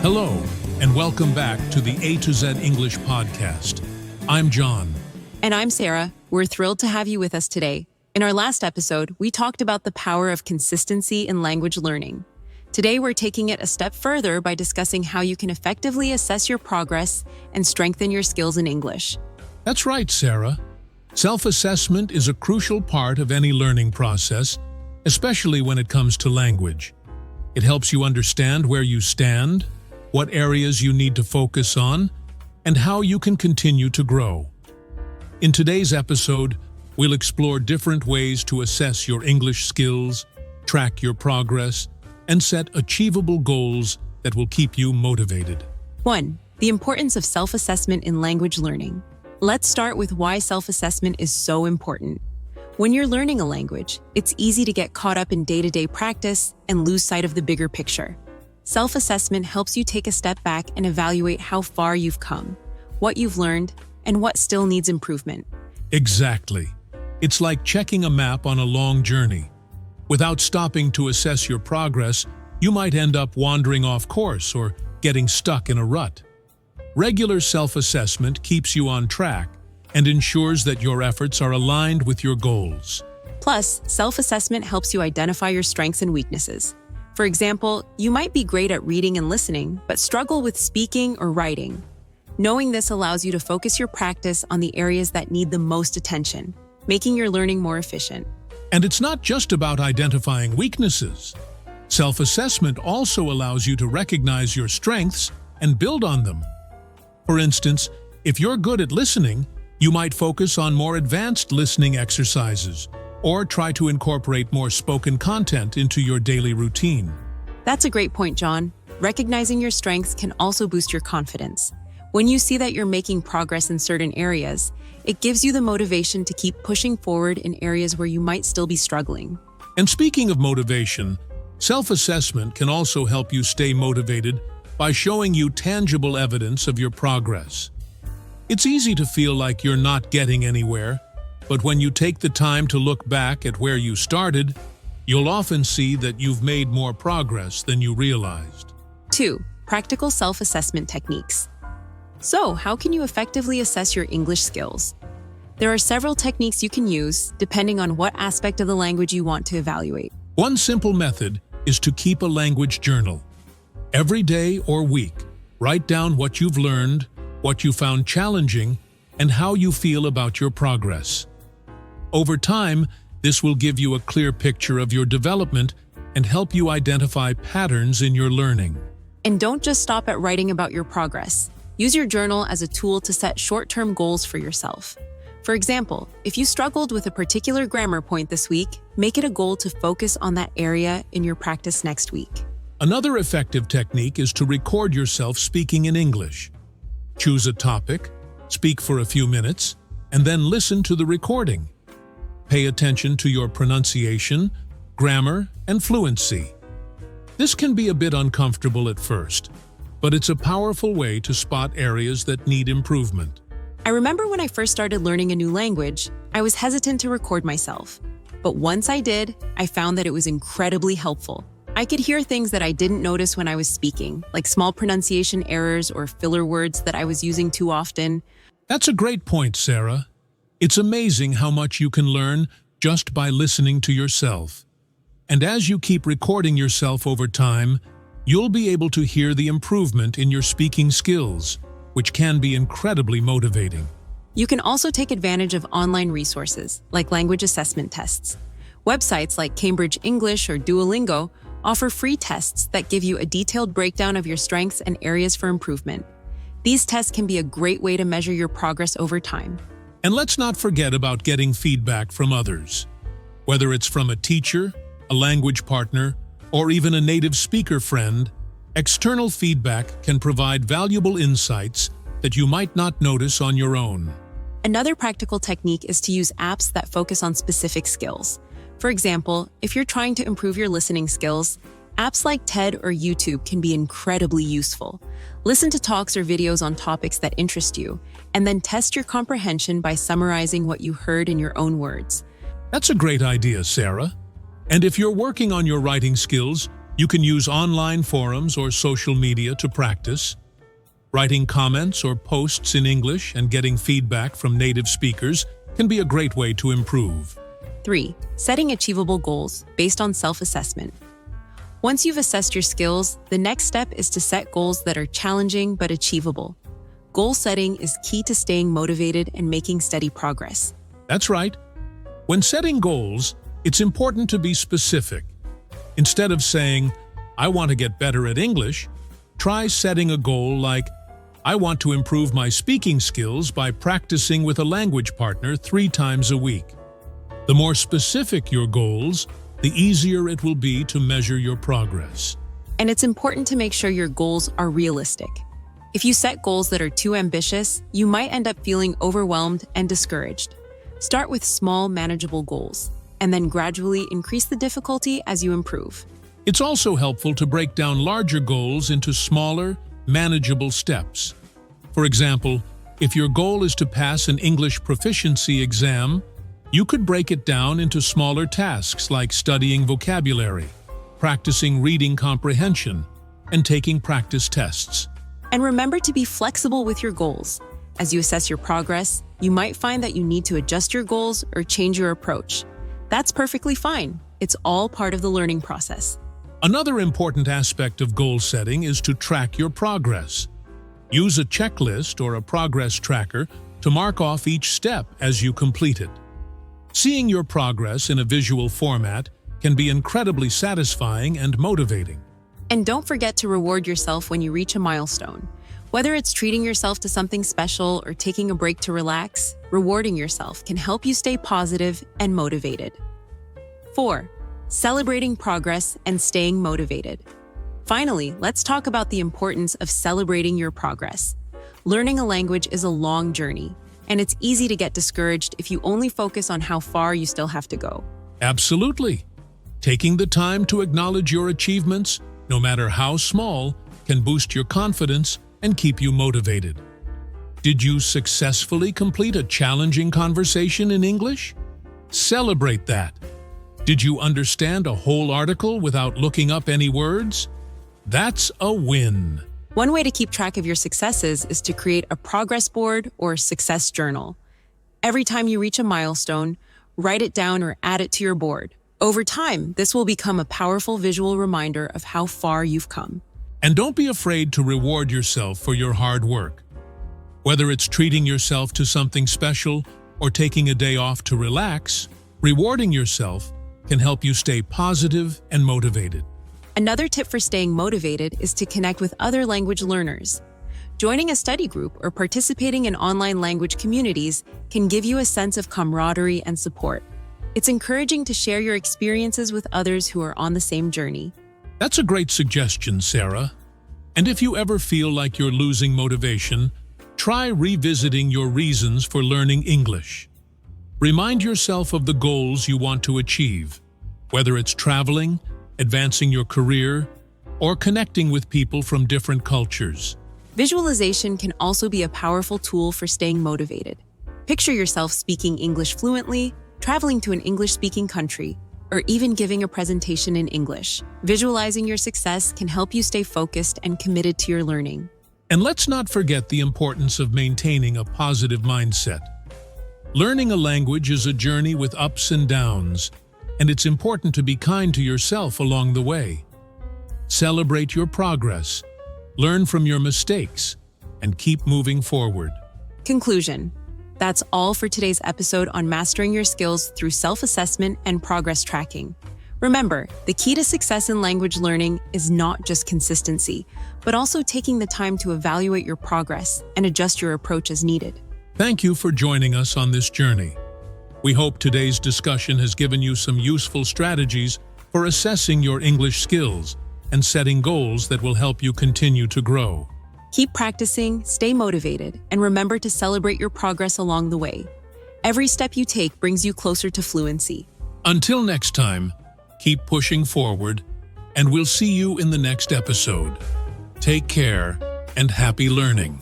Hello, and welcome back to the A to Z English podcast. I'm John. And I'm Sarah. We're thrilled to have you with us today. In our last episode, we talked about the power of consistency in language learning. Today, we're taking it a step further by discussing how you can effectively assess your progress and strengthen your skills in English. That's right, Sarah. Self-assessment is a crucial part of any learning process, especially when it comes to language. It helps you understand where you stand, what areas you need to focus on, and how you can continue to grow. In today's episode, we'll explore different ways to assess your English skills, track your progress, and set achievable goals that will keep you motivated. 1. The importance of self-assessment in language learning. Let's start with why self-assessment is so important. When you're learning a language, it's easy to get caught up in day-to-day practice and lose sight of the bigger picture. Self-assessment helps you take a step back and evaluate how far you've come, what you've learned, and what still needs improvement. Exactly. It's like checking a map on a long journey. Without stopping to assess your progress, you might end up wandering off course or getting stuck in a rut. Regular self-assessment keeps you on track and ensures that your efforts are aligned with your goals. Plus, self-assessment helps you identify your strengths and weaknesses. For example, you might be great at reading and listening, but struggle with speaking or writing. Knowing this allows you to focus your practice on the areas that need the most attention, making your learning more efficient. And it's not just about identifying weaknesses. Self-assessment also allows you to recognize your strengths and build on them. For instance, if you're good at listening, you might focus on more advanced listening exercises or try to incorporate more spoken content into your daily routine. That's a great point, John. Recognizing your strengths can also boost your confidence. When you see that you're making progress in certain areas, it gives you the motivation to keep pushing forward in areas where you might still be struggling. And speaking of motivation, self-assessment can also help you stay motivated by showing you tangible evidence of your progress. It's easy to feel like you're not getting anywhere, but when you take the time to look back at where you started, you'll often see that you've made more progress than you realized. 2. Practical self-assessment techniques. So, how can you effectively assess your English skills? There are several techniques you can use depending on what aspect of the language you want to evaluate. One simple method is to keep a language journal. Every day or week, write down what you've learned, what you found challenging, and how you feel about your progress. Over time, this will give you a clear picture of your development and help you identify patterns in your learning. And don't just stop at writing about your progress. Use your journal as a tool to set short-term goals for yourself. For example, if you struggled with a particular grammar point this week, make it a goal to focus on that area in your practice next week. Another effective technique is to record yourself speaking in English. Choose a topic, speak for a few minutes, and then listen to the recording. Pay attention to your pronunciation, grammar, and fluency. This can be a bit uncomfortable at first, but it's a powerful way to spot areas that need improvement. I remember when I first started learning a new language, I was hesitant to record myself. But once I did, I found that it was incredibly helpful. I could hear things that I didn't notice when I was speaking, like small pronunciation errors or filler words that I was using too often. That's a great point, Sarah. It's amazing how much you can learn just by listening to yourself. And as you keep recording yourself over time, you'll be able to hear the improvement in your speaking skills, which can be incredibly motivating. You can also take advantage of online resources, like language assessment tests. Websites like Cambridge English or Duolingo offer free tests that give you a detailed breakdown of your strengths and areas for improvement. These tests can be a great way to measure your progress over time. And let's not forget about getting feedback from others. Whether it's from a teacher, a language partner, or even a native speaker friend, external feedback can provide valuable insights that you might not notice on your own. Another practical technique is to use apps that focus on specific skills. For example, if you're trying to improve your listening skills, apps like TED or YouTube can be incredibly useful. Listen to talks or videos on topics that interest you, and then test your comprehension by summarizing what you heard in your own words. That's a great idea, Sarah. And if you're working on your writing skills, You can use online forums or social media to practice. Writing comments or posts in English and getting feedback from native speakers can be a great way to improve. 3. Setting achievable goals based on self-assessment. Once you've assessed your skills, the next step is to set goals that are challenging but achievable. Goal setting is key to staying motivated and making steady progress. That's right. When setting goals, it's important to be specific. Instead of saying, "I want to get better at English," try setting a goal like, "I want to improve my speaking skills by practicing with a language partner 3 times a week." The more specific your goals, the easier it will be to measure your progress. And it's important to make sure your goals are realistic. If you set goals that are too ambitious, you might end up feeling overwhelmed and discouraged. Start with small, manageable goals, and then gradually increase the difficulty as you improve. It's also helpful to break down larger goals into smaller, manageable steps. For example, if your goal is to pass an English proficiency exam, you could break it down into smaller tasks like studying vocabulary, practicing reading comprehension, and taking practice tests. And remember to be flexible with your goals. As you assess your progress, you might find that you need to adjust your goals or change your approach. That's perfectly fine. It's all part of the learning process. Another important aspect of goal setting is to track your progress. Use a checklist or a progress tracker to mark off each step as you complete it. Seeing your progress in a visual format can be incredibly satisfying and motivating. And don't forget to reward yourself when you reach a milestone. Whether it's treating yourself to something special or taking a break to relax, rewarding yourself can help you stay positive and motivated. 4. Celebrating progress and staying motivated. Finally, let's talk about the importance of celebrating your progress. Learning a language is a long journey, and it's easy to get discouraged if you only focus on how far you still have to go. Absolutely. Taking the time to acknowledge your achievements, no matter how small, can boost your confidence and keep you motivated. Did you successfully complete a challenging conversation in English? Celebrate that. Did you understand a whole article without looking up any words? That's a win. One way to keep track of your successes is to create a progress board or success journal. Every time you reach a milestone, write it down or add it to your board. Over time, this will become a powerful visual reminder of how far you've come. And don't be afraid to reward yourself for your hard work. Whether it's treating yourself to something special or taking a day off to relax, rewarding yourself can help you stay positive and motivated. Another tip for staying motivated is to connect with other language learners. Joining a study group or participating in online language communities can give you a sense of camaraderie and support. It's encouraging to share your experiences with others who are on the same journey. That's a great suggestion, Sarah. And if you ever feel like you're losing motivation, try revisiting your reasons for learning English. Remind yourself of the goals you want to achieve, whether it's traveling, advancing your career, or connecting with people from different cultures. Visualization can also be a powerful tool for staying motivated. Picture yourself speaking English fluently, traveling to an English-speaking country, or even giving a presentation in English. Visualizing your success can help you stay focused and committed to your learning. And let's not forget the importance of maintaining a positive mindset. Learning a language is a journey with ups and downs, and it's important to be kind to yourself along the way. Celebrate your progress, learn from your mistakes, and keep moving forward. Conclusion. That's all for today's episode on mastering your skills through self-assessment and progress tracking. Remember, the key to success in language learning is not just consistency, but also taking the time to evaluate your progress and adjust your approach as needed. Thank you for joining us on this journey. We hope today's discussion has given you some useful strategies for assessing your English skills and setting goals that will help you continue to grow. Keep practicing, stay motivated, and remember to celebrate your progress along the way. Every step you take brings you closer to fluency. Until next time, keep pushing forward, and we'll see you in the next episode. Take care and happy learning.